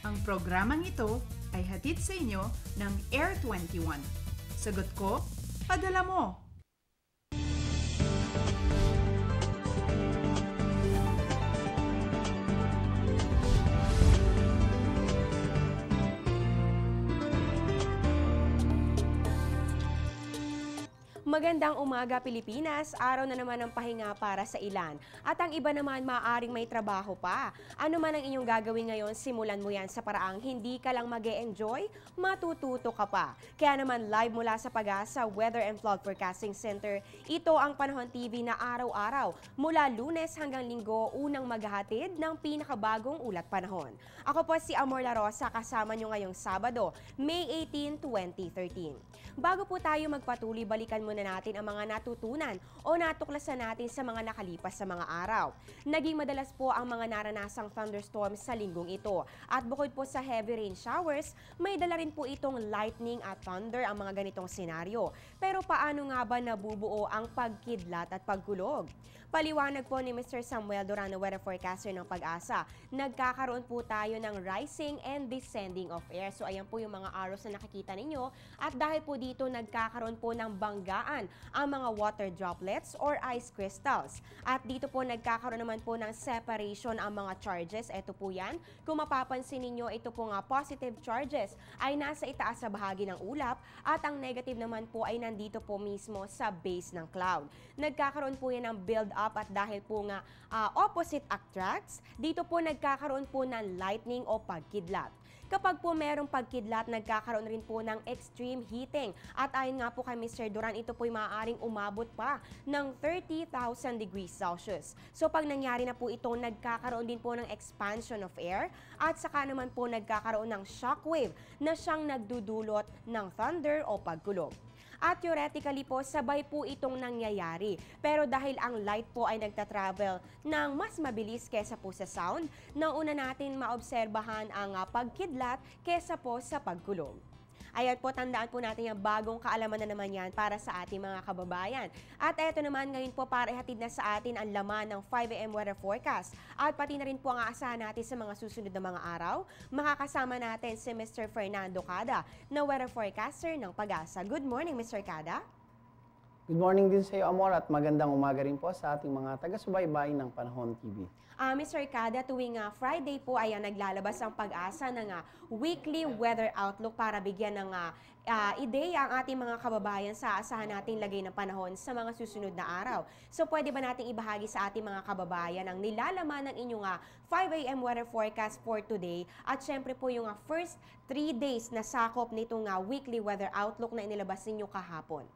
Ang programang ito ay hatid sa inyo ng Air 21. Sagot ko, padala mo! Magandang umaga Pilipinas, araw na naman ng pahinga para sa ilan. At ang iba naman maaaring may trabaho pa. Ano man ang inyong gagawin ngayon, simulan mo yan sa paraang hindi ka lang mag-e-enjoy, matututo ka pa. Kaya naman live mula sa Pag-asa Weather and Flood Forecasting Center, ito ang Panahon TV na araw-araw mula Lunes hanggang Linggo unang maghahatid ng pinakabagong ulat panahon. Ako po si Amor La Rosa, kasama nyo ngayong Sabado, May 18, 2013. Bago po tayo magpatuloy, balikan muna natin ang mga natutunan o natuklasan natin sa mga nakalipas sa mga araw. Naging madalas po ang mga naranasang thunderstorms sa linggong ito. At bukod po sa heavy rain showers, may dala rin po itong lightning at thunder ang mga ganitong senaryo. Pero paano nga ba nabubuo ang pagkidlat at pagkulog? Paliwanag po ni Mr. Samuel Durano, weather forecaster ng Pag-asa, nagkakaroon po tayo ng rising and descending of air. So ayan po yung mga arrows na nakikita ninyo. At dahil po dito nagkakaroon po ng banggaan ang mga water droplets or ice crystals. At dito po nagkakaroon naman po ng separation ang mga charges. Ito po yan. Kung mapapansin ninyo, ito po nga positive charges ay nasa itaas sa bahagi ng ulap at ang negative naman po ay nandito po mismo sa base ng cloud. Nagkakaroon po yan ng build up at dahil po nga opposite attracts, dito po nagkakaroon po ng lightning o pagkidlat. Kapag po merong pagkidlat, nagkakaroon rin po ng extreme heating. At ayon nga po kay Mr. Duran, ito po'y maaaring umabot pa ng 30,000 degrees Celsius. So pag nangyari na po ito, nagkakaroon din po ng expansion of air at saka naman po nagkakaroon ng shockwave na siyang nagdudulot ng thunder o pagkulog. At theoretically po, sabay po itong nangyayari. Pero dahil ang light po ay nagtatravel ng mas mabilis kesa po sa sound, nauna natin maobserbahan ang pagkidlat kesa po sa pagkulog. Ayan po, tandaan po natin yung bagong kaalaman na naman yan para sa ating mga kababayan. At eto naman ngayon po para ihatid na sa atin ang laman ng 5 AM weather forecast. At pati na rin po ang aasahan natin sa mga susunod na mga araw. Makakasama natin si Mr. Fernando Cada na weather forecaster ng Pag-asa. Good morning, Mr. Cada. Good morning din sa iyo, Amor, at magandang umaga rin po sa ating mga taga-subaybay ng Panahon TV. Mr. Cada, tuwing Friday po ay naglalabas ang Pag-asa ng weekly weather outlook para bigyan ng ideya ang ating mga kababayan sa asahan nating lagay ng panahon sa mga susunod na araw. So pwede ba nating ibahagi sa ating mga kababayan ang nilalaman ng inyong 5 AM weather forecast for today at syempre po yung first 3 days na sakop nitong weekly weather outlook na inilabas ninyo kahapon?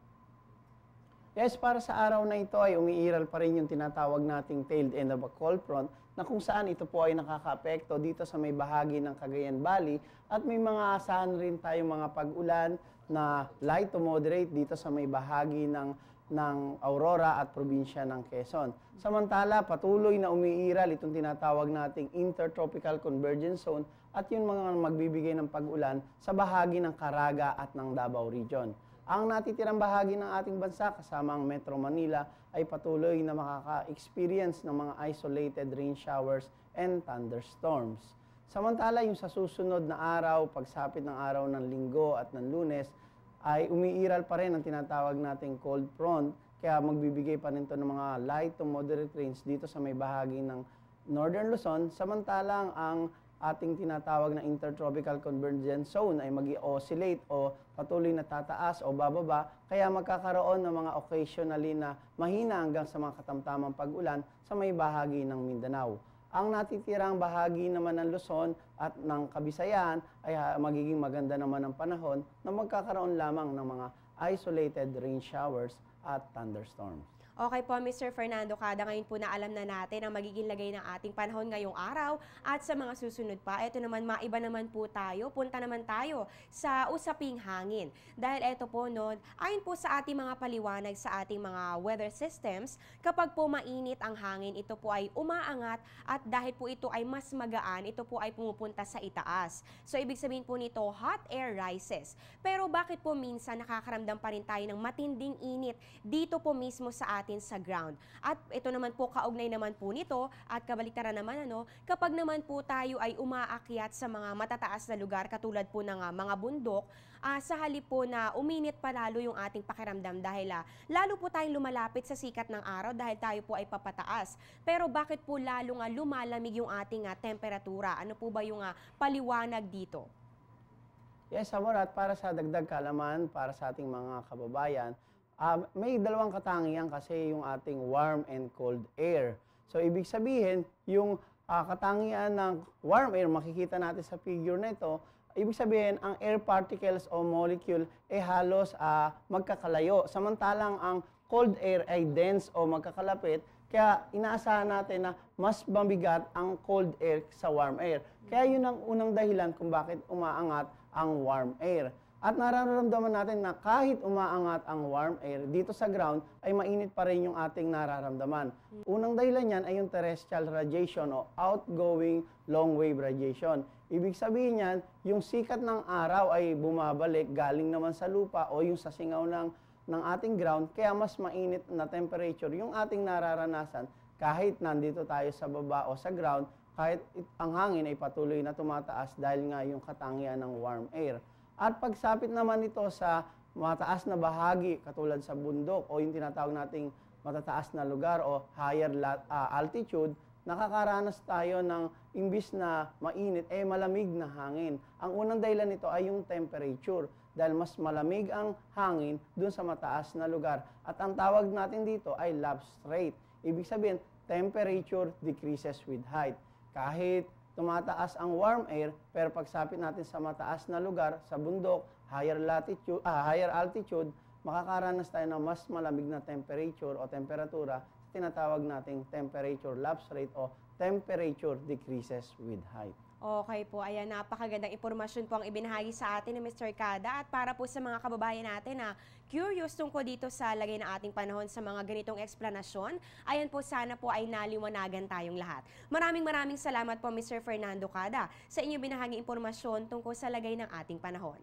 Yes, para sa araw na ito ay umiiral pa rin yung tinatawag nating tailed end of a cold front na kung saan ito po ay nakaka-apekto dito sa may bahagi ng Cagayan Valley at may mga asahan rin tayong mga pag-ulan na light to moderate dito sa may bahagi ng Aurora at probinsya ng Quezon. Samantala, patuloy na umiiral itong tinatawag nating intertropical convergence zone at yung mga magbibigay ng pag-ulan sa bahagi ng Caraga at ng Davao Region. Ang natitirang bahagi ng ating bansa kasama ang Metro Manila ay patuloy na makaka-experience ng mga isolated rain showers and thunderstorms. Samantala, yung sa susunod na araw, pagsapit ng araw ng Linggo at ng Lunes, ay umiiral pa rin ang tinatawag nating cold front, kaya magbibigay pa rin ito ng mga light to moderate rains dito sa may bahagi ng Northern Luzon, samantalang ang ating tinatawag na intertropical convergence zone ay mag-oscillate o patuloy na tataas o bababa, kaya magkakaroon ng mga occasionally na mahina hanggang sa mga katamtamang pag-ulan sa may bahagi ng Mindanao. Ang natitirang bahagi naman ng Luzon at ng Kabisayan ay magiging maganda naman ang panahon na magkakaroon lamang ng mga isolated rain showers at thunderstorms. Okay po, Mr. Fernando Cada, ngayon po na alam na natin ang magiging lagay ng ating panahon ngayong araw at sa mga susunod pa. Ito naman, maiba naman po tayo, punta naman tayo sa usaping hangin. Dahil ito po, no, ayon po sa ating mga paliwanag sa ating mga weather systems, kapag po mainit ang hangin, ito po ay umaangat at dahil po ito ay mas magaan, ito po ay pumupunta sa itaas. So, ibig sabihin po nito, hot air rises. Pero bakit po minsan nakakaramdam pa rin tayo ng matinding init dito po mismo sa ating natin sa ground. At ito naman po, kaugnay naman po nito at kabaliktaran naman kapag naman po tayo ay umaakyat sa mga matataas na lugar katulad po ng mga bundok, sa halip po na uminit pa lalo yung ating pakiramdam dahil lalo po tayong lumalapit sa sikat ng araw dahil tayo po ay papataas. Pero bakit po lalo lumalamig yung ating temperatura? Ano po ba yung paliwanag dito? Yes, Amor, at para sa dagdag kaalaman, para sa ating mga kababayan, may dalawang katangian kasi yung ating warm and cold air. So, ibig sabihin, yung katangian ng warm air, makikita natin sa figure na ito, ibig sabihin, ang air particles o molecule ay halos magkakalayo. Samantalang ang cold air ay dense o magkakalapit, kaya inaasahan natin na mas mabigat ang cold air sa warm air. Kaya yun ang unang dahilan kung bakit umaangat ang warm air. At nararamdaman natin na kahit umaangat ang warm air, dito sa ground ay mainit pa rin yung ating nararamdaman. Unang dahilan yan ay yung terrestrial radiation o outgoing long wave radiation. Ibig sabihin yan, yung sikat ng araw ay bumabalik galing naman sa lupa o yung sa singaw ng ating ground, kaya mas mainit na temperature yung ating nararanasan kahit nandito tayo sa baba o sa ground, kahit ang hangin ay patuloy na tumataas dahil nga yung katangian ng warm air. At pagsapit naman ito sa mataas na bahagi, katulad sa bundok o yung tinatawag nating matataas na lugar o higher altitude, nakakaranas tayo ng imbis na mainit, malamig na hangin. Ang unang dahilan nito ay yung temperature, dahil mas malamig ang hangin dun sa mataas na lugar. At ang tawag natin dito ay lapse rate. Ibig sabihin, temperature decreases with height. Kahit tumataas ang warm air, pero pagsapit natin sa mataas na lugar, sa bundok, higher altitude, makakaranas tayo ng mas malamig na temperature o temperatura, tinatawag nating temperature lapse rate o temperature decreases with height. Okay po, ayan, napakagandang impormasyon po ang ibinahagi sa atin ni Mr. Kada. At para po sa mga kababayan natin na curious tungkol dito sa lagay ng ating panahon sa mga ganitong eksplanasyon, ayan po, sana po ay naliwanagan tayong lahat. Maraming salamat po Mr. Fernando Kada sa inyong binahagi impormasyon tungkol sa lagay ng ating panahon.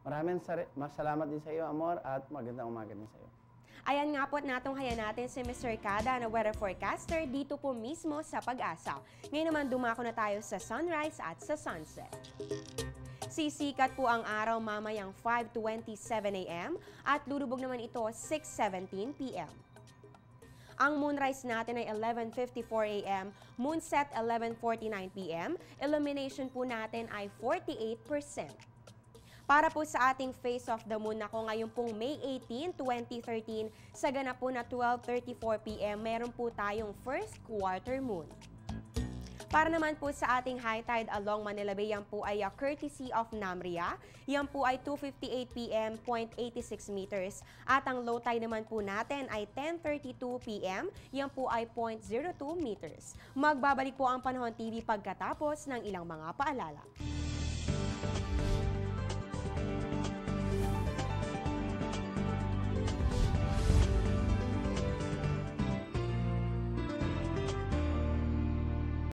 Maraming salamat din sa iyo, Amor, at magandang umaga din sa iyo. Ayan nga po at natunghayan natin si Mr. Kada na weather forecaster dito po mismo sa Pag-asa. Ngayon naman dumako na tayo sa sunrise at sa sunset. Sisikat po ang araw mamayang 5:27 a.m. at lulubog naman ito 6:17 p.m. Ang moonrise natin ay 11:54 a.m., moonset 11:49 p.m., illumination po natin ay 48%. Para po sa ating face of the moon ako ngayong pong May 18, 2013, sa ganap po na 12:34 p.m., meron po tayong first quarter moon. Para naman po sa ating high tide along Manila Bay, yan po ay courtesy of Namria. Yan po ay 2:58 p.m., 0.86 meters. At ang low tide naman po natin ay 10:32 p.m., yan po ay 0.02 meters. Magbabalik po ang Panahon TV pagkatapos ng ilang mga paalala.